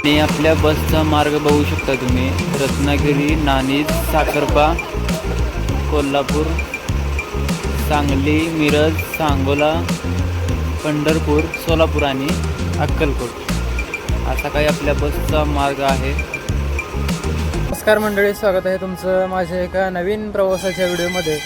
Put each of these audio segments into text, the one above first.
आणि आपल्या बसचा मार्ग बघू शकता तुम्ही. रत्नागिरी, नाणीज, साखरपा, कोल्हापूर, सांगली, मिरज, सांगोला, पंढरपूर, सोलापूर आणि अक्कलकोट असा काही आपल्या बसचा मार्ग आहे. नमस्कार मंडळी, स्वागत आहे तुमचं माझ्या एका नवीन प्रवासाच्या व्हिडिओमध्ये.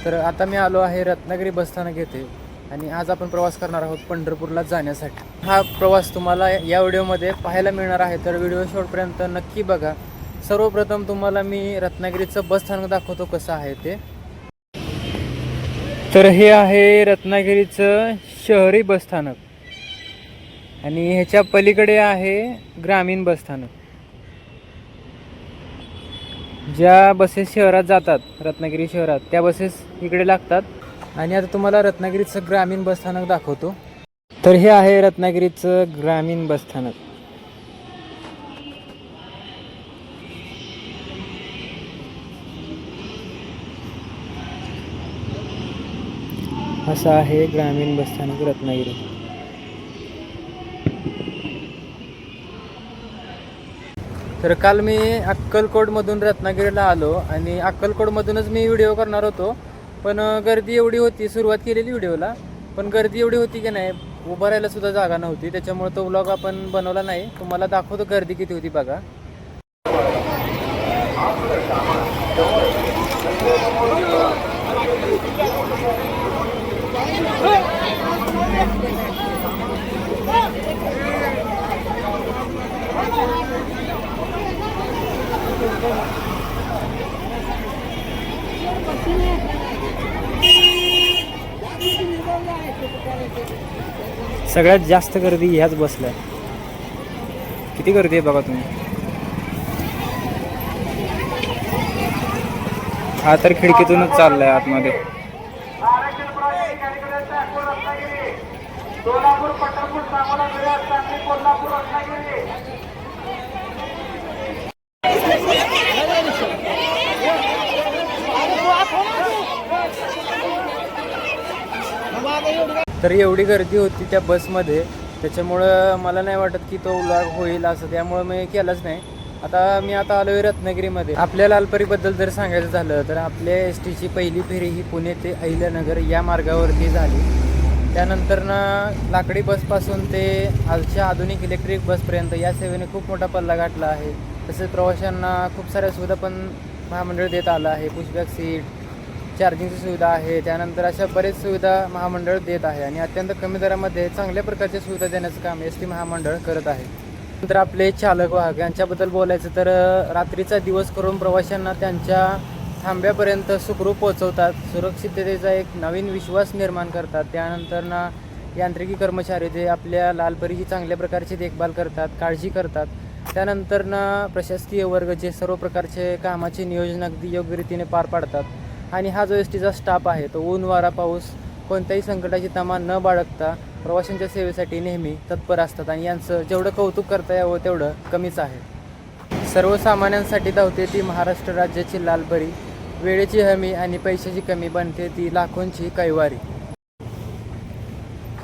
तर आता मी आलो आहे रत्नागिरी बसस्थानक येथे आणि आज आपण प्रवास करणार आहोत पंढरपूरला जाण्यासाठी. हा प्रवास तुम्हाला या व्हिडिओमध्ये पाहायला मिळणार आहे, तर व्हिडिओ शेवटपर्यंत नक्की बघा. सर्वप्रथम तुम्हाला मी रत्नागिरीचं बसस्थानक दाखवतो कसं आहे ते. तर हे आहे रत्नागिरीचं शहरी बसस्थानक आणि ह्याच्या पलीकडे आहे ग्रामीण बसस्थानक. ज्या बसेस शहरात जातात, रत्नागिरी शहरात, त्या बसेस इकडे लागतात. आणि आता तुम्हाला रत्नागिरीचं ग्रामीण बसस्थानक दाखवतो. तर हे आहे रत्नागिरीचं ग्रामीण बसस्थानक. असं आहे ग्रामीण बसस्थानक रत्नागिरी. तर काल मी अक्कलकोटमधून रत्नागिरीला आलो आणि अक्कलकोटमधूनच मी व्हिडिओ करणार होतो, पण गर्दी एवढी होती. सुरुवात केलेली व्हिडिओला, पण गर्दी एवढी होती की नाही, उभं राहायला सुद्धा जागा नव्हती. त्याच्यामुळे तो व्लॉग आपण बनवला नाही. तुम्हाला दाखवतो गर्दी किती होती बघा. सगळ्यात जास्त गर्दी ह्याच बसला आहे. किती गर्दी आहे बघा तुम्ही. हा तर खिडकीतूनच चाललाय आतमध्ये. तर एवढी गर्दी होती त्या बसमध्ये, त्याच्यामुळं मला नाही वाटत की तो व्लॉग होईल असं, त्यामुळं मी केलंच नाही. आता आलो आहे रत्नागिरीमध्ये. आपल्या लालपरीबद्दल जर सांगायचं झालं तर आपल्या एस टीची पहिली फेरी ही पुणे ते अहिल्यानगर या मार्गावरती झाली. त्यानंतर लाकडी बसपासून ते आजच्या आधुनिक इलेक्ट्रिक बसपर्यंत या सेवेने खूप मोठा पल्ला गाठला आहे. तसेच प्रवाशांना खूप साऱ्या सुविधा पण महामंडळ देत आलं आहे. पुशबॅक सीट, चार्जिंगची सुविधा आहे. त्यानंतर अशा बरेच सुविधा महामंडळ देत आहे आणि अत्यंत कमी दरामध्ये चांगल्या प्रकारच्या सुविधा देण्याचं काम एस टी महामंडळ करत आहे. नंतर आपले चालक वाहक यांच्याबद्दल बोलायचं तर रात्रीचा दिवस करून प्रवाशांना त्यांच्या थांब्यापर्यंत सुखरूप पोहोचवतात. सुरक्षिततेचा एक नवीन विश्वास निर्माण करतात. त्यानंतर यांत्रिकी कर्मचारी जे आपल्या लालपरीची चांगल्या प्रकारची देखभाल करतात, काळजी करतात. त्यानंतर प्रशासकीय वर्ग जे सर्व प्रकारचे कामाचे नियोजन अगदी योग्य रीतीने पार पाडतात. आणि हा जो एस टीचा स्टाफ आहे तो ऊन वारा पाऊस कोणत्याही संकटाची तमा न बाळगता प्रवाशांच्या सेवेसाठी नेहमी तत्पर असतात आणि यांचं जेवढं कौतुक करता यावं तेवढं कमीच आहे. सर्वसामान्यांसाठी धावते ती महाराष्ट्र राज्याची लालपरी. वेळेची हमी आणि पैशाची कमी बनते ती लाखोंची कैवारी.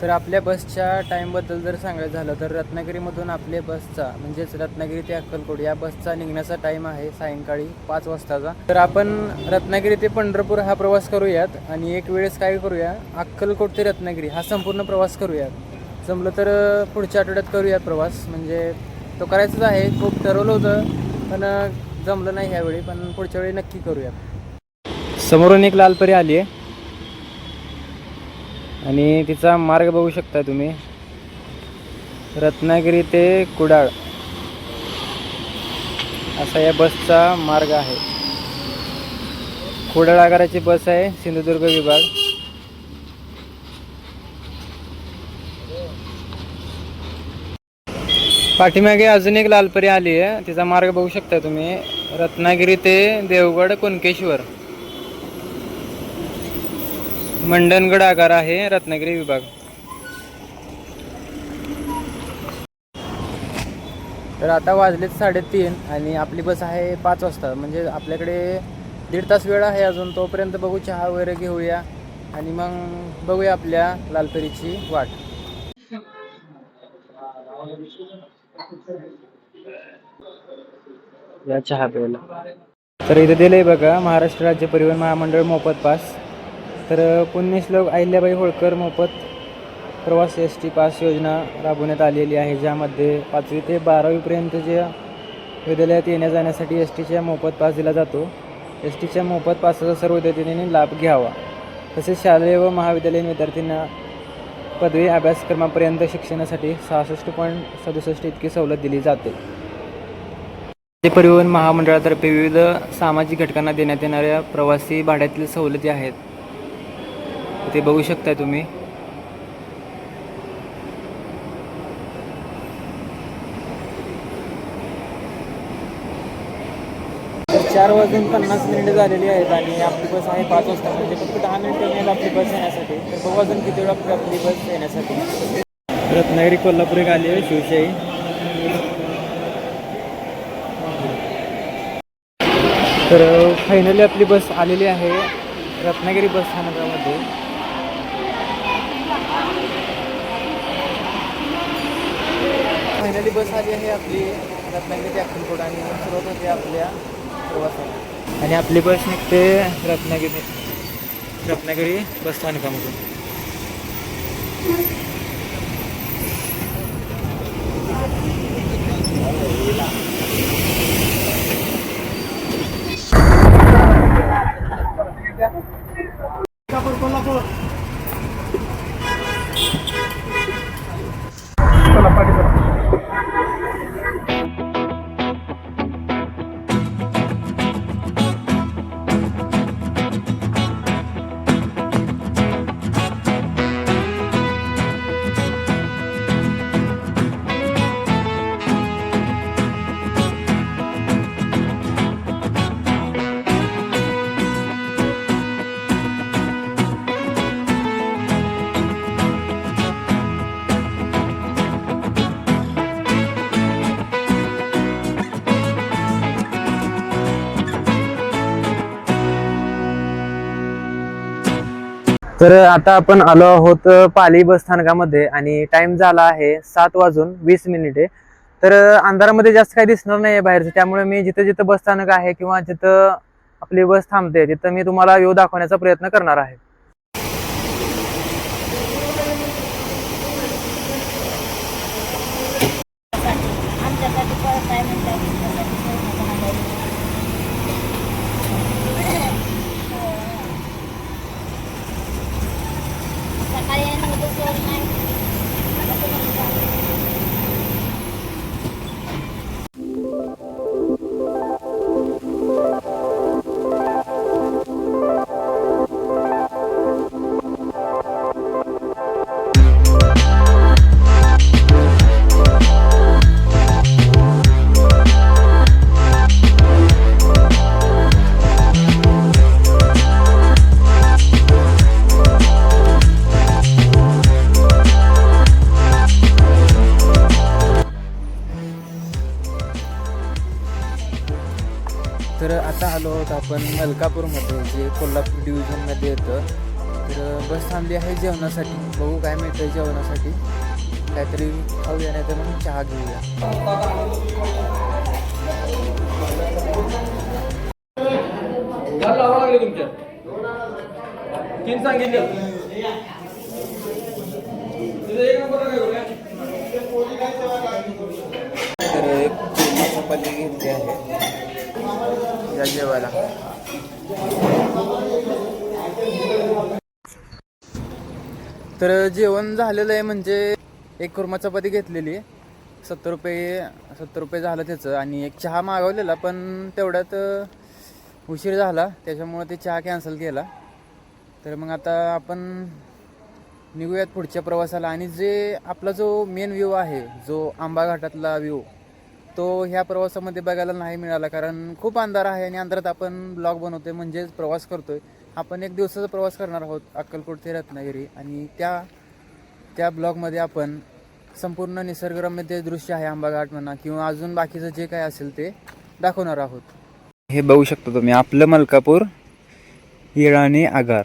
तर आपल्या बसच्या टाईमबद्दल जर सांगायचं झालं तर रत्नागिरीमधून आपल्या बसचा म्हणजेच रत्नागिरी ते अक्कलकोट या बसचा निघण्याचा टाईम आहे सायंकाळी 5 वाजताचा. तर आपण रत्नागिरी ते पंढरपूर हा प्रवास करूयात आणि एक वेळेस काय करूया, अक्कलकोट ते रत्नागिरी हा संपूर्ण प्रवास करूयात. जमलं तर पुढच्या आठवड्यात करूयात प्रवास, म्हणजे तो करायचाच आहे. खूप ठरवलं होतं पण जमलं नाही ह्यावेळी, पण पुढच्या वेळी नक्की करूयात. समोरून एक लालपरी आली आहे आणि तिचा मार्ग बघू शकता तुम्ही. रत्नागिरी ते कुडाळ असा या बसचा मार्ग आहे. कुडाळ आगाराची बस आहे, सिंधुदुर्ग विभाग. पाठीमागे अजून एक लालपरी आली आहे, तिचा मार्ग बघू शकता तुम्ही. रत्नागिरी ते देवगड कुणकेश्वर मंडणगड आगार आहे, रत्नागिरी विभाग. तर आता वाजलेत 3:30 आणि आपली बस आहे 5 वाजता. म्हणजे आपल्याकडे 1.5 तास वेळ आहे अजून. तोपर्यंत बघू, चहा वगैरे घेऊया आणि मग बघूया आपल्या लालपरीची वाट. या चहा प्यायला. तर इथे दिलंय बघा महाराष्ट्र राज्य परिवहन महामंडळ मोफत पास. तर पुण्यश्लोक अहिल्याबाई होळकर मोफत प्रवास एस टी पास योजना राबवण्यात आलेली आहे, ज्यामध्ये 5वी ते 12वीपर्यंतच्या विद्यालयात येण्या जाण्यासाठी एस टीचा मोफत पास दिला जातो. एस टीच्या मोफत पासाचा सर्व विद्यार्थ्यांनी लाभ घ्यावा. तसेच शालेय व महाविद्यालयीन विद्यार्थ्यांना पदवी अभ्यासक्रमापर्यंत शिक्षणासाठी 66.67 इतकी सवलत दिली जाते. राज्य परिवहन महामंडळातर्फे विविध सामाजिक घटकांना देण्यात येणाऱ्या प्रवासी भाड्यातील सवलती आहेत, ते बघू शकताय तुम्ही. तर 4:50 झालेली आहेत आणि आपली बस आहे 5 वाजता, म्हणजे फक्त 10 मिनिटं मिळेल आपली बस येण्यासाठी. तर बघू अजून किती वेळ आपली बस येण्यासाठी. रत्नागिरी कोल्हापूर एक आली आहे शिवशाही. तर फायनली आपली बस आलेली आहे रत्नागिरी बस स्थानकामध्ये. फायनली बस आली आहे आपली रत्नागिरी ते अक्कलकोट आणि सुरुवात होते आपल्या प्रवासाला. आणि आपली बस निघते रत्नागिरी बस स्थानकामधून. तर आता आपण आलो आहोत पाली बस स्थानकामध्ये आणि टाइम झाला आहे 7:20. तर अंधारामध्ये जास्त काही दिसणार नाही बाहेरचं, त्यामुळे मी जिथं जिथं बस स्थानक आहे किंवा जिथं आपली बस थांबते तिथं मी तुम्हाला व्ह्यू दाखवण्याचा प्रयत्न करणार आहे. तर आता आलो आहोत आपण मलकापूरमध्ये, जे कोल्हापूर डिव्हिजनमध्ये येतं. तर बस थांबली आहे जेवणासाठी. बघू काय मिळतं जेवणासाठी. काहीतरी खाऊया नाही तर मग चहा घेऊया. तर एक चपाती घेतली आहे या जेवायला. तर जेवण झालेलं आहे, म्हणजे एक कुर्मा चपाती घेतलेली 70 रुपये झालं त्याचं, आणि एक चहा मागवलेला पण तेवढ्यात उशीर झाला त्याच्यामुळे ते चहा कॅन्सल केला. तर मग आता आपण निघूयात पुढच्या प्रवासाला. आणि जे आपला जो मेन व्ह्यू आहे, जो आंबा घाटातला व्ह्यू, तो ह्या प्रवासामध्ये बघायला नाही मिळाला, कारण खूप अंधार आहे आणि अंधारात आपण ब्लॉग बनवतोय म्हणजेच प्रवास करतोय. आपण एक दिवसाचा प्रवास करणार आहोत अक्कलकोट ते रत्नागिरी, आणि त्या ब्लॉगमध्ये आपण संपूर्ण निसर्गरम्य ते दृश्य आहे, आंबाघाट म्हणा किंवा अजून बाकीचं जे काय असेल ते दाखवणार आहोत. हे बघू शकता तुम्ही आपलं मलकापूर, येळाणे आगार.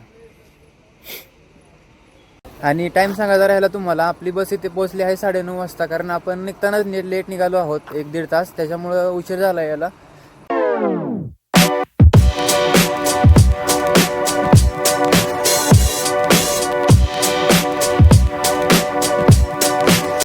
आणि टाईम सांगायचा राहिला तुम्हाला, आपली बस इथे पोहोचली आहे 9:30 वाजता, कारण आपण निघतानाच लेट निघालो आहोत 1-1.5 तास, त्याच्यामुळं उशीर झाला याला.